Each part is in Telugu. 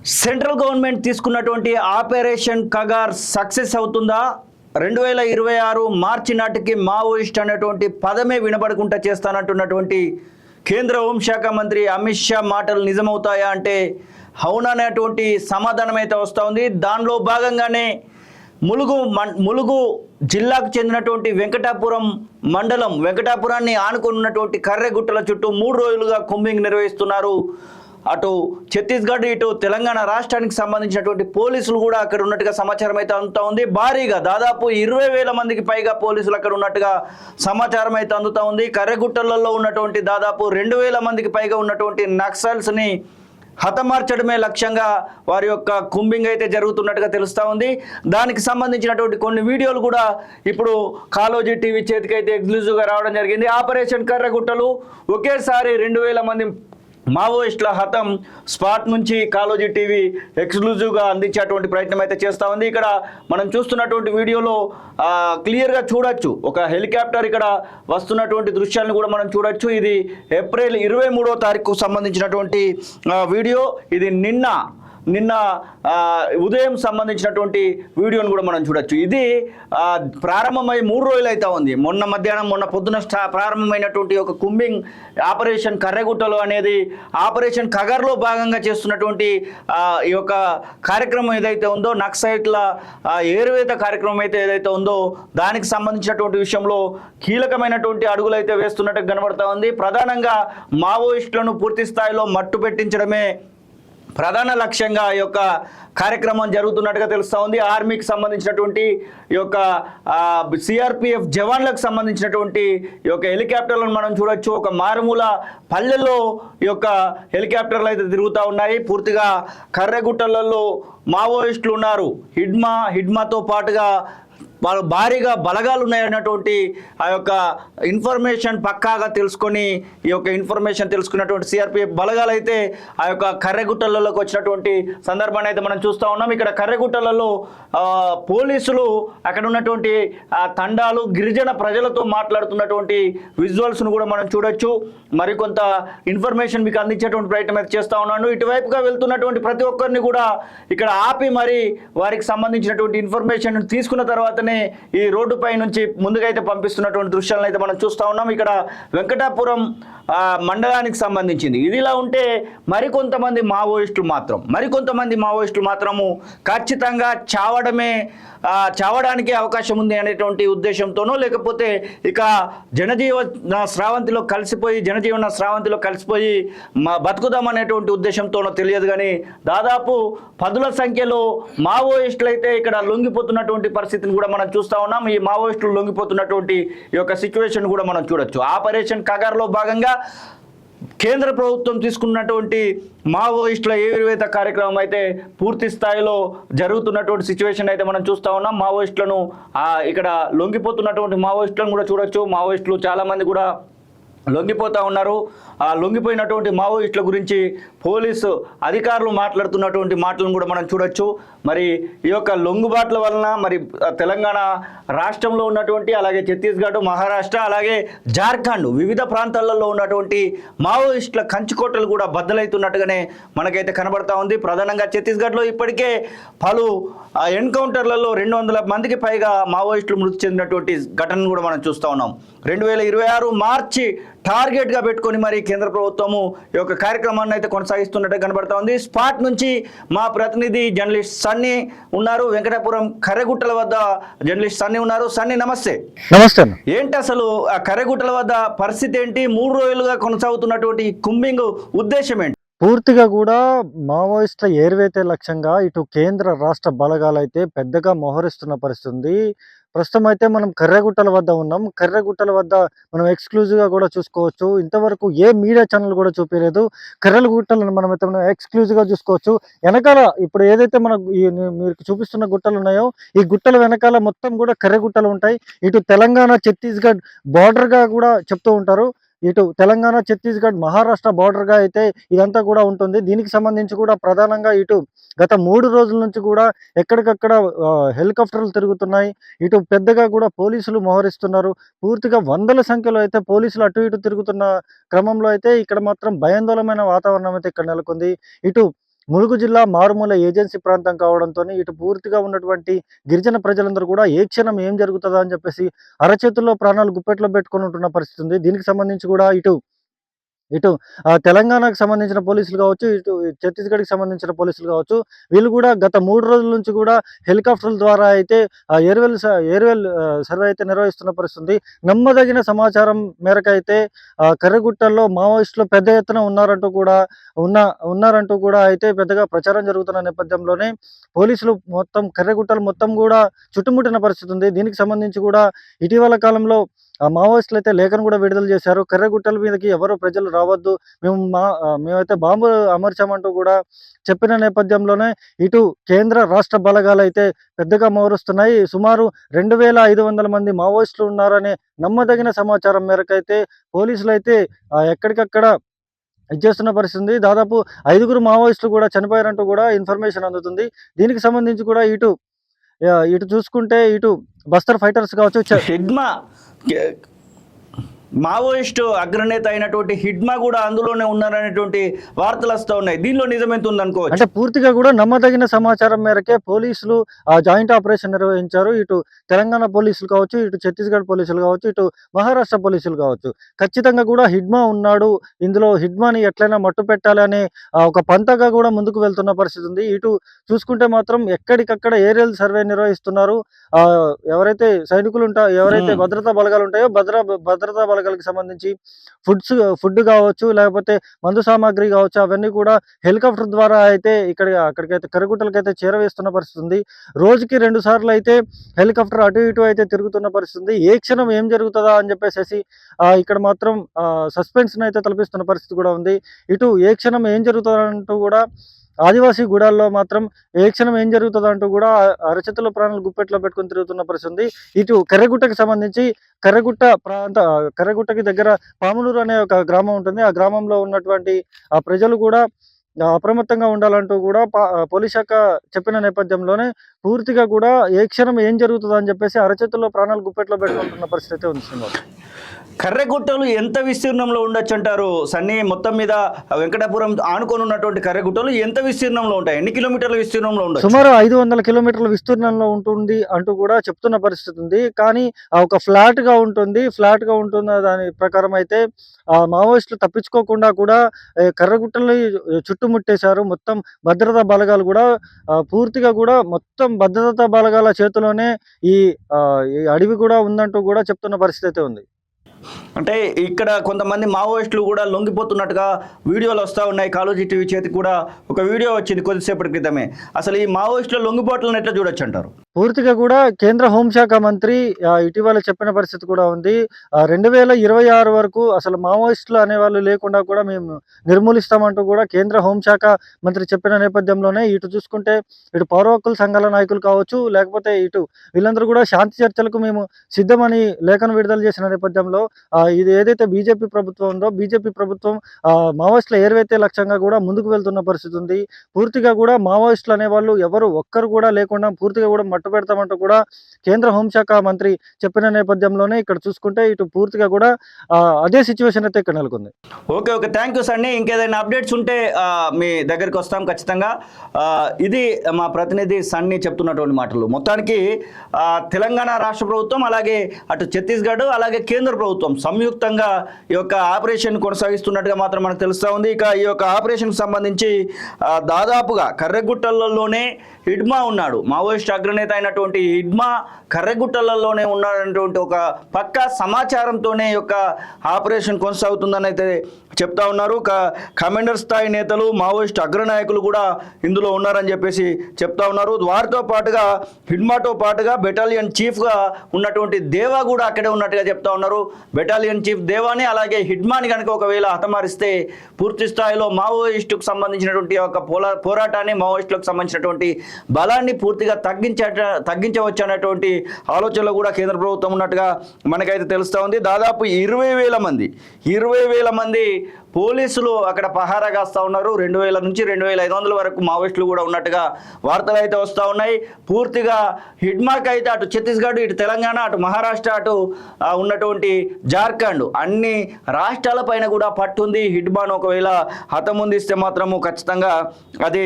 సెంట్రల్ గవర్నమెంట్ తీసుకున్నటువంటి ఆపరేషన్ కగార్ సక్సెస్ అవుతుందా? 2026 మార్చి నాటికి మావోయిస్ట్ అనేటువంటి పదమే వినబడకుండా చేస్తానంటున్నటువంటి కేంద్ర హోంశాఖ మంత్రి అమిత్ షా మాటలు నిజమవుతాయా అంటే అవుననేటువంటి సమాధానం అయితే వస్తూ ఉంది. దానిలో భాగంగానే ములుగు జిల్లాకు చెందినటువంటి వెంకటాపురం మండలం వెంకటాపురాన్ని ఆనుకున్నటువంటి కర్రెగుట్టల చుట్టూ 3 రోజులుగా కుంబింగ్ నిర్వహిస్తున్నారు. అటు ఛత్తీస్గఢ్ ఇటు తెలంగాణ రాష్ట్రానికి సంబంధించినటువంటి పోలీసులు కూడా అక్కడ ఉన్నట్టుగా సమాచారం అయితే అందుతూ ఉంది. భారీగా దాదాపు 20,000 మందికి పైగా పోలీసులు అక్కడ ఉన్నట్టుగా సమాచారం అయితే అందుతూ ఉంది. కర్రెగుట్టలలో ఉన్నటువంటి దాదాపు 2,000 మందికి పైగా ఉన్నటువంటి నక్సల్స్ని హతమార్చడమే లక్ష్యంగా వారి యొక్క కుంబింగ్ అయితే జరుగుతున్నట్టుగా తెలుస్తూ ఉంది. దానికి సంబంధించినటువంటి కొన్ని వీడియోలు కూడా ఇప్పుడు కాలోజీ టీవీ చేతికి అయితే ఎక్స్క్లూజివ్గా రావడం జరిగింది. ఆపరేషన్ కర్రెగుట్టలు ఒకేసారి 2,000 మంది మావోయిస్టుల హతం స్పాట్ నుంచి కాలోజీ టీవీ ఎక్స్క్లూజివ్గా అందించేటువంటి ప్రయత్నం అయితే చేస్తూ ఉంది. ఇక్కడ మనం చూస్తున్నటువంటి వీడియోలో క్లియర్గా చూడొచ్చు, ఒక హెలికాప్టర్ ఇక్కడ వస్తున్నటువంటి దృశ్యాలను కూడా మనం చూడొచ్చు. ఇది ఏప్రిల్ 23వ తారీఖుకు సంబంధించినటువంటి వీడియో. ఇది నిన్న ఉదయం సంబంధించినటువంటి వీడియోను కూడా మనం చూడొచ్చు. ఇది ప్రారంభమై 3 రోజులు అయితే ఉంది. మొన్న పొద్దున ప్రారంభమైనటువంటి ఒక కుంబింగ్ ఆపరేషన్ కర్రెగుట్టలు అనేది ఆపరేషన్ కగర్లో భాగంగా చేస్తున్నటువంటి ఈ యొక్క కార్యక్రమం ఏదైతే ఉందో, నక్సలైట్ల ఏరువేత కార్యక్రమం అయితే ఏదైతే ఉందో దానికి సంబంధించినటువంటి విషయంలో కీలకమైనటువంటి అడుగులు అయితే వేస్తున్నట్టు కనబడతా ఉంది. ప్రధానంగా మావోయిస్టులను పూర్తి స్థాయిలో మట్టు పెట్టించడమే ప్రధాన లక్ష్యంగా ఈ యొక్క కార్యక్రమం జరుగుతున్నట్టుగా తెలుస్తూ ఉంది. ఆర్మీకి సంబంధించినటువంటి ఈ యొక్క సిఆర్పిఎఫ్ జవాన్లకు సంబంధించినటువంటి ఈ యొక్క హెలికాప్టర్లను మనం చూడొచ్చు. ఒక మారుమూల పల్లెల్లో ఈ యొక్క హెలికాప్టర్లు అయితే తిరుగుతూ ఉన్నాయి. పూర్తిగా కర్రెగుట్టలలో మావోయిస్టులు ఉన్నారు. హిడ్మాతో పాటుగా వాళ్ళు భారీగా బలగాలు ఉన్నాయన్నటువంటి ఆ యొక్క ఇన్ఫర్మేషన్ పక్కాగా తెలుసుకొని ఈ యొక్క ఇన్ఫర్మేషన్ తెలుసుకున్నటువంటి సిఆర్పిఎఫ్ బలగాలు అయితే ఆ యొక్క కర్రెగుట్టలలోకి వచ్చినటువంటి సందర్భాన్ని అయితే మనం చూస్తూ ఉన్నాం. ఇక్కడ కర్రెగుట్టలలో పోలీసులు అక్కడ ఉన్నటువంటి తండాలు గిరిజన ప్రజలతో మాట్లాడుతున్నటువంటి విజువల్స్ను కూడా మనం చూడొచ్చు. మరికొంత ఇన్ఫర్మేషన్ మీకు అందించేటువంటి ప్రయత్నం అయితే చేస్తూ ఉన్నాను. ఇటువైపుగా వెళ్తున్నటువంటి ప్రతి ఒక్కరిని కూడా ఇక్కడ ఆపి మరి వారికి సంబంధించినటువంటి ఇన్ఫర్మేషన్ తీసుకున్న తర్వాతనే ఈ రోడ్డుపై నుంచి ముందుకైతే పంపిస్తున్నటువంటి దృశ్యాలను అయితే మనం చూస్తూ ఉన్నాం. ఇక్కడ వెంకటాపురం మండలానికి సంబంధించింది. ఇదిలా ఉంటే మరికొంతమంది మావోయిస్టులు మాత్రము ఖచ్చితంగా చావడానికి అవకాశం ఉంది అనేటువంటి ఉద్దేశంతోనో, లేకపోతే ఇక జనజీవన స్రవంతిలో కలిసిపోయి బతుకుదామనేటువంటి ఉద్దేశంతోనో తెలియదు. కానీ దాదాపు 10ల సంఖ్యలో మావోయిస్టులు అయితే ఇక్కడ లొంగిపోతున్నటువంటి పరిస్థితిని కూడా మనం చూస్తూ ఉన్నాం. ఈ మావోయిస్టులు లొంగిపోతున్నటువంటి ఈ యొక్క సిచ్యువేషన్ కూడా మనం చూడొచ్చు. ఆపరేషన్ కగార్లో భాగంగా కేంద్ర ప్రభుత్వం తీసుకున్నటువంటి మావోయిస్టుల ఏరువేత కార్యక్రమం అయితే పూర్తి స్థాయిలో జరుగుతున్నటువంటి సిచ్యువేషన్ అయితే మనం చూస్తూ ఉన్నాం. మావోయిస్టులను ఇక్కడ లొంగిపోతున్నటువంటి మావోయిస్టులను కూడా చూడొచ్చు. మావోయిస్టులు చాలామంది కూడా లొంగిపోతూ ఉన్నారు. ఆ లొంగిపోయినటువంటి మావోయిస్టుల గురించి పోలీసు అధికారులు మాట్లాడుతున్నటువంటి మాటలను కూడా మనం చూడొచ్చు. మరి ఈ యొక్క లొంగుబాట్ల వలన మరి తెలంగాణ రాష్ట్రంలో ఉన్నటువంటి, అలాగే ఛత్తీస్గఢ్, మహారాష్ట్ర, అలాగే జార్ఖండ్ వివిధ ప్రాంతాలలో ఉన్నటువంటి మావోయిస్టుల కంచుకోటలు కూడా బద్దలవుతున్నట్టుగానే మనకైతే కనబడతా ఉంది. ప్రధానంగా ఛత్తీస్గఢ్లో ఇప్పటికే పలు ఎన్కౌంటర్లలో 200 మందికి పైగా మావోయిస్టులు మృతి చెందినటువంటి ఘటనను కూడా మనం చూస్తూ ఉన్నాం. 2026 మార్చి టార్గెట్గా పెట్టుకొని మరి కేంద్ర ప్రభుత్వము ఈ యొక్క కార్యక్రమాన్ని అయితే కొనసాగిస్తున్నట్టు కనబడతా ఉంది. స్పాట్ నుంచి మా ప్రతినిధి జర్నలిస్ట్ సన్నీ ఉన్నారు. వెంకటాపురం కర్రెగుట్టల వద్ద జర్నలిస్ట్ సన్నీ ఉన్నారు. సన్నీ, నమస్తే. నమస్తే. ఏంటి అసలు ఆ కర్రెగుట్టల వద్ద పరిస్థితి ఏంటి? 3 రోజులుగా కొనసాగుతున్నటువంటి కుంబింగ్ ఉద్దేశం ఏంటి? పూర్తిగా కూడా మావోయిస్టుల ఏరువేతే లక్ష్యంగా ఇటు కేంద్ర రాష్ట్ర బలగాలు అయితే పెద్దగా మోహరిస్తున్న పరిస్థితి ఉంది. ప్రస్తుతం అయితే మనం కర్రెగుట్టల వద్ద ఉన్నాం. కర్రెగుట్టల వద్ద మనం ఎక్స్క్లూజివ్గా కూడా చూసుకోవచ్చు. ఇంతవరకు ఏ మీడియా ఛానల్ కూడా చూపించలేదు. కర్రెగుట్టలను మనం అయితే ఎక్స్క్లూజివ్గా చూసుకోవచ్చు. వెనకాల ఇప్పుడు ఏదైతే మనకు మీరు చూపిస్తున్న గుట్టలు ఉన్నాయో, ఈ గుట్టల వెనకాల మొత్తం కూడా కర్రెగుట్టలు ఉంటాయి. ఇటు తెలంగాణ ఛత్తీస్గఢ్ బార్డర్గా కూడా చెప్తూ ఉంటారు. ఇటు తెలంగాణ ఛత్తీస్గఢ్ మహారాష్ట్ర బార్డర్గా అయితే ఇదంతా కూడా ఉంటుంది. దీనికి సంబంధించి కూడా ప్రధానంగా ఇటు గత 3 రోజుల నుంచి కూడా ఎక్కడికక్కడ హెలికాప్టర్లు తిరుగుతున్నాయి. ఇటు పెద్దగా కూడా పోలీసులు మోహరిస్తున్నారు. పూర్తిగా 100ల సంఖ్యలో అయితే పోలీసులు అటు ఇటు తిరుగుతున్న క్రమంలో అయితే ఇక్కడ మాత్రం భయాందోళనమైన వాతావరణం అయితే ఇక్కడ నెలకొంది. ఇటు ములుగు జిల్లా మారుమూల ఏజెన్సీ ప్రాంతం కావడంతోని ఇటు పూర్తిగా ఉన్నటువంటి గిరిజన ప్రజలందరూ కూడా ఏ క్షణం ఏం జరుగుతుందా అని చెప్పేసి అరచేతుల్లో ప్రాణాలు గుప్పెట్లో పెట్టుకొని ఉంటున్న పరిస్థితి ఉంది. దీనికి సంబంధించి కూడా ఇటు ఇటు తెలంగాణకు సంబంధించిన పోలీసులు కావచ్చు, ఇటు ఛత్తీస్‌గఢ్‌కి సంబంధించిన పోలీసులు కావచ్చు, వీళ్ళు కూడా గత 3 రోజుల నుంచి కూడా హెలికాప్టర్ల ద్వారా అయితే ఏర్‌వెల్ సర్వే అయితే నిర్వహిస్తున్న పరిస్థితి ఉంది. నమ్మదగిన సమాచారం మేరకైతే కర్రెగుట్టల్లో మావోయిస్టులు పెద్ద ఎత్తున ఉన్నారంటూ కూడా అయితే పెద్దగా ప్రచారం జరుగుతున్న నేపథ్యంలోనే పోలీసులు మొత్తం కర్రెగుట్టలు మొత్తం కూడా చుట్టుముట్టిన పరిస్థితి ఉంది. దీనికి సంబంధించి కూడా ఇటీవల కాలంలో మావోయిస్టులు అయితే లేఖను కూడా విడుదల చేశారు. కర్రెగుట్టల మీదకి ఎవరు ప్రజలు రావద్దు, మేమైతే బాంబులు అమర్చామంటూ కూడా చెప్పిన నేపథ్యంలోనే ఇటు కేంద్ర రాష్ట్ర బలగాలు అయితే పెద్దగా మోహరిస్తున్నాయి. సుమారు 2500 మంది మావోయిస్టులు ఉన్నారనే నమ్మదగిన సమాచారం మేరకైతే పోలీసులు అయితే ఎక్కడికక్కడ ఇచ్చేస్తున్న పరిస్థితి ఉంది. దాదాపు 5 మావోయిస్టులు కూడా చనిపోయారంటూ కూడా ఇన్ఫర్మేషన్ అందుతుంది. దీనికి సంబంధించి కూడా ఇటు చూసుకుంటే ఇటు బస్తర్ ఫైటర్స్ కావచ్చు, హిడ్మా మావోయిస్టు అగ్రనేత అయినటువంటి హిడ్మా కూడా అందులోనే ఉన్నారనేటువంటి వార్తలు వస్తూ ఉన్నాయి. దీనిలో నిజమెంత ఉందనుకోవచ్చు. అంటే పూర్తిగా కూడా నమ్మదగిన సమాచారం మేరకే పోలీసులు జాయింట్ ఆపరేషన్ నిర్వహించారు. ఇటు తెలంగాణ పోలీసులు కావచ్చు, ఇటు ఛత్తీస్‌గఢ్ పోలీసులు కావచ్చు, ఇటు మహారాష్ట్ర పోలీసులు కావచ్చు. ఖచ్చితంగా కూడా హిడ్మా ఉన్నాడు, ఇందులో హిడ్మాని ఎట్లయినా మట్టు పెట్టాలి అనే ఒక పంతగా కూడా ముందుకు వెళ్తున్న పరిస్థితి ఉంది. ఇటు చూసుకుంటే మాత్రం ఎక్కడికక్కడ ఏరియల్ సర్వే నిర్వహిస్తున్నారు. ఎవరైతే ఎవరైతే భద్రతా బలగాలు ఉంటాయో భద్రతా బలగాలకు సంబంధించి ఫుడ్ కావచ్చు, లేకపోతే మందు సామాగ్రి కావచ్చు, అవన్నీ కూడా హెలికాప్టర్ ద్వారా అయితే అక్కడికైతే కర్రెగుట్టలకైతే చేరవేస్తున్న పరిస్థితి ఉంది. రోజుకి 2 సార్లు అయితే హెలికాప్టర్ అటు ఇటు అయితే తిరుగుతున్న పరిస్థితి ఉంది. ఏ క్షణం ఏం జరుగుతుందా అని చెప్పేసి ఇక్కడ మాత్రం సస్పెన్స్ అయితే తలపిస్తున్న పరిస్థితి కూడా ఉంది. ఇటు ఏ క్షణం ఏం జరుగుతుందంటూ కూడా ఆదివాసీ గూడాల్లో మాత్రం ఏ క్షణం ఏం జరుగుతుందంటూ కూడా అరచేతుల ప్రాణాలు గుప్పెట్లో పెట్టుకొని తిరుగుతున్న పరిస్థితి ఉంది. ఇటు కర్రెగుట్టకి సంబంధించి కర్రెగుట్టకి దగ్గర పాములూరు అనే ఒక గ్రామం ఉంటుంది. ఆ గ్రామంలో ఉన్నటువంటి ఆ ప్రజలు కూడా అప్రమత్తంగా ఉండాలంటూ కూడా పోలీస్ శాఖ చెప్పిన నేపథ్యంలోనే పూర్తిగా కూడా ఏ క్షణం ఏం జరుగుతుందో అని చెప్పేసి అరచేతుల్లో ప్రాణాలు గుప్పెట్లో పెట్టుకుంటున్న పరిస్థితి ఉంది శ్రీనివాస్. కర్రెగుట్టలు ఎంత విస్తీర్ణంలో ఉండొచ్చు అంటారు సన్నీ? మొత్తం మీద వెంకటాపురం ఆనుకొని ఉన్నటువంటి కర్రెగుట్టలు ఎంత విస్తీర్ణంలో ఉంటాయి? ఎన్ని కిలోమీటర్ల విస్తీర్ణంలో ఉంటాయి? సుమారు 500 కిలోమీటర్ల విస్తీర్ణంలో ఉంటుంది అంటూ కూడా చెప్తున్న పరిస్థితి ఉంది. కానీ ఒక ఫ్లాట్ గా ఉంటుంది దాని ప్రకారం అయితే మావోయిస్టులు తప్పించుకోకుండా కూడా కర్రెగుట్టల్ని చుట్టుముట్టేశారు. మొత్తం భద్రతా బలగాలు కూడా పూర్తిగా కూడా మొత్తం భద్రతా బలగాల చేతిలోనే ఈ అడవి కూడా ఉందంటూ కూడా చెప్తున్న పరిస్థితి అయితే ఉంది. అంటే ఇక్కడ కొంతమంది మావోయిస్టులు కూడా లొంగిపోతున్నట్టుగా వీడియోలు వస్తూ ఉన్నాయి. కాళోజీ టీవీ చేతికి కూడా ఒక వీడియో వచ్చింది కొద్దిసేపటి క్రితమే. అసలు ఈ మావోయిస్టుల లొంగిపోట్లను ఎట్లా చూడొచ్చు అంటారు? పూర్తిగా కూడా కేంద్ర హోంశాఖ మంత్రి ఇటీవల చెప్పిన పరిస్థితి కూడా ఉంది. 2026 వరకు అసలు మావోయిస్టులు అనేవాళ్ళు లేకుండా కూడా మేము నిర్మూలిస్తామంటూ కూడా కేంద్ర హోంశాఖ మంత్రి చెప్పిన నేపథ్యంలోనే ఇటు చూసుకుంటే ఇటు పౌర హక్కుల సంఘాల నాయకులు కావచ్చు, లేకపోతే ఇటు వీళ్ళందరూ కూడా శాంతి చర్చలకు మేము సిద్ధమని లేఖను విడుదల చేసిన నేపథ్యంలో ఇది ఏదైతే బీజేపీ ప్రభుత్వం ఉందో బీజేపీ ప్రభుత్వం మావోయిస్టుల ఏర్వైతే లక్ష్యంగా కూడా ముందుకు వెళ్తున్న పరిస్థితి ఉంది. పూర్తిగా కూడా మావోయిస్టులు అనేవాళ్ళు ఎవరు ఒక్కరు కూడా లేకుండా పూర్తిగా కూడా మట్టు పెడతామంటూ కూడా కేంద్ర హోంశాఖ మంత్రి చెప్పిన నేపథ్యంలోనే ఇక్కడ చూసుకుంటే ఇటు పూర్తిగా కూడా అదే సిచ్యువేషన్ అయితే ఇక్కడ నెలకొంది. Okay, thank you Sunny. ఇంకేదైనా అప్డేట్స్ ఉంటే మీ దగ్గరికి వస్తాం ఖచ్చితంగా. ఇది మా ప్రతినిధి సన్నీ చెప్తున్నటువంటి మాటలు. మొత్తానికి తెలంగాణ రాష్ట్ర ప్రభుత్వం అలాగే అటు ఛత్తీస్గఢ్ అలాగే కేంద్ర ప్రభుత్వం సంయుక్తంగా ఈ యొక్క ఆపరేషన్ కొనసాగిస్తున్నట్టుగా మాత్రం మనకు తెలుస్తూ ఉంది. ఇక ఈ యొక్క ఆపరేషన్కి సంబంధించి దాదాపుగా కర్రెగుట్టలలోనే హిడ్మా ఉన్నాడు. మావోయిస్ట్ అగ్రనేత అయినటువంటి హిడ్మా కర్రెగుట్టలలోనే ఉన్నాడనేటువంటి ఒక పక్కా సమాచారంతోనే ఈ యొక్క ఆపరేషన్ కొనసాగుతుందని అయితే చెప్తా ఉన్నారు. కమాండర్ స్థాయి నేతలు మావోయిస్ట్ అగ్రనాయకులు కూడా ఇందులో ఉన్నారని చెప్పేసి చెప్తా ఉన్నారు. వారితో పాటుగా హిడ్మాతో పాటుగా బెటాలియన్ చీఫ్గా ఉన్నటువంటి దేవా కూడా అక్కడే ఉన్నట్టుగా చెప్తా ఉన్నారు. బెటాలియన్ చీఫ్ దేవాని అలాగే హిడ్మాని కనుక ఒకవేళ హతమారిస్తే పూర్తి స్థాయిలో మావోయిస్టుకు సంబంధించినటువంటి ఒక పోరాటాన్ని మావోయిస్టులకు సంబంధించినటువంటి బలాన్ని పూర్తిగా తగ్గించవచ్చు అనేటువంటి ఆలోచనలో కూడా కేంద్ర ప్రభుత్వం ఉన్నట్టుగా మనకైతే తెలుస్తూ ఉంది. దాదాపు 20,000 మంది పోలీసులు అక్కడ పహారా కాస్తూ ఉన్నారు. 2000 నుంచి 2500 వరకు మావోయిస్టులు కూడా ఉన్నట్టుగా వార్తలు అయితే వస్తూ ఉన్నాయి. పూర్తిగా హిడ్మాక్ అయితే అటు ఛత్తీస్గఢ్, ఇటు తెలంగాణ, అటు మహారాష్ట్ర, అటు ఉన్నటువంటి జార్ఖండ్ అన్ని రాష్ట్రాల పైన కూడా పట్టుంది. హిడ్మాన్ ఒకవేళ హతముందిస్తే మాత్రము ఖచ్చితంగా అది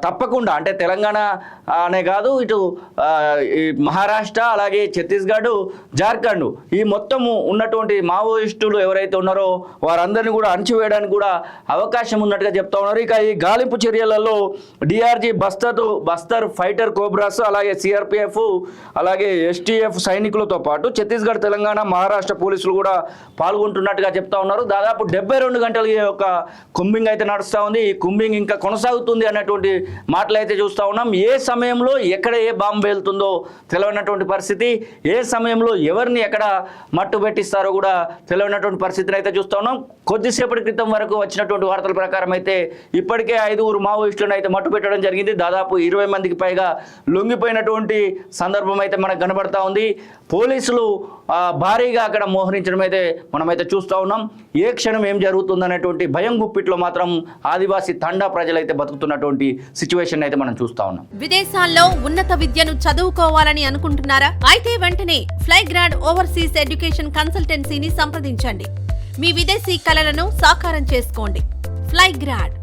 తప్పకుండా, అంటే తెలంగాణ అనే కాదు, ఇటు ఈ మహారాష్ట్ర, అలాగే ఛత్తీస్గఢ్, జార్ఖండ్ ఈ మొత్తము ఉన్నటువంటి మావోయిస్టులు ఎవరైతే ఉన్నారో వారందరినీ కూడా అణచివేయడానికి కూడా అవకాశం ఉన్నట్టుగా చెప్తా ఉన్నారు. ఇక ఈ గాలింపు చర్యలలో డిఆర్జీ బస్తర్ ఫైటర్ కోబ్రాస్, అలాగే సిఆర్పిఎఫ్, అలాగే ఎస్టీఎఫ్ సైనికులతో పాటు ఛత్తీస్గఢ్, తెలంగాణ, మహారాష్ట్ర పోలీసులు కూడా పాల్గొంటున్నట్టుగా చెప్తా ఉన్నారు. దాదాపు 72 గంటల యొక్క కుంబింగ్ అయితే నడుస్తూ ఉంది. ఈ కుంబింగ్ ఇంకా కొనసాగుతుంది అన్నటువంటి మాటలు అయితే చూస్తూ ఉన్నాం. ఏ సమయంలో ఎక్కడ ఏ బాంబు వెళ్తుందో తెలియనటువంటి పరిస్థితి, ఏ సమయంలో ఎవరిని ఎక్కడ మట్టు పెట్టిస్తారో కూడా తెలియనటువంటి పరిస్థితిని అయితే చూస్తూ ఉన్నాం. కొద్దిసేపటి క్రితం వరకు వచ్చినటువంటి వార్తల ప్రకారం అయితే ఇప్పటికే 5 మావోయిస్టులను అయితే మట్టు పెట్టడం జరిగింది. దాదాపు 20 మందికి పైగా లొంగిపోయినటువంటి సందర్భం అయితే మనకు కనబడతా ఉంది. పోలీసులు భారీగా అక్కడ మోహరించడం అయితే మనమైతే చూస్తూ ఉన్నాం. ఏ క్షణం ఏం జరుగుతుందనేటువంటి భయం గుప్పిట్లో మాత్రం ఆదివాసీ తండా ప్రజలైతే బతుకుతున్నటువంటి సిచ్యువేషన్ అయితే మనం చూస్తూ ఉన్నాం. విదేశాల్లో ఉన్నత విద్యను చదువుకోవాలని అనుకుంటున్నారా? అయితే వెంటనే ఫ్లైగ్రాడ్ ఓవర్సీస్ ఎడ్యుకేషన్ కన్సల్టెన్సీని సంప్రదించండి. మీ విదేశీ కలలను సాకారం చేసుకోండి. ఫ్లైగ్రాడ్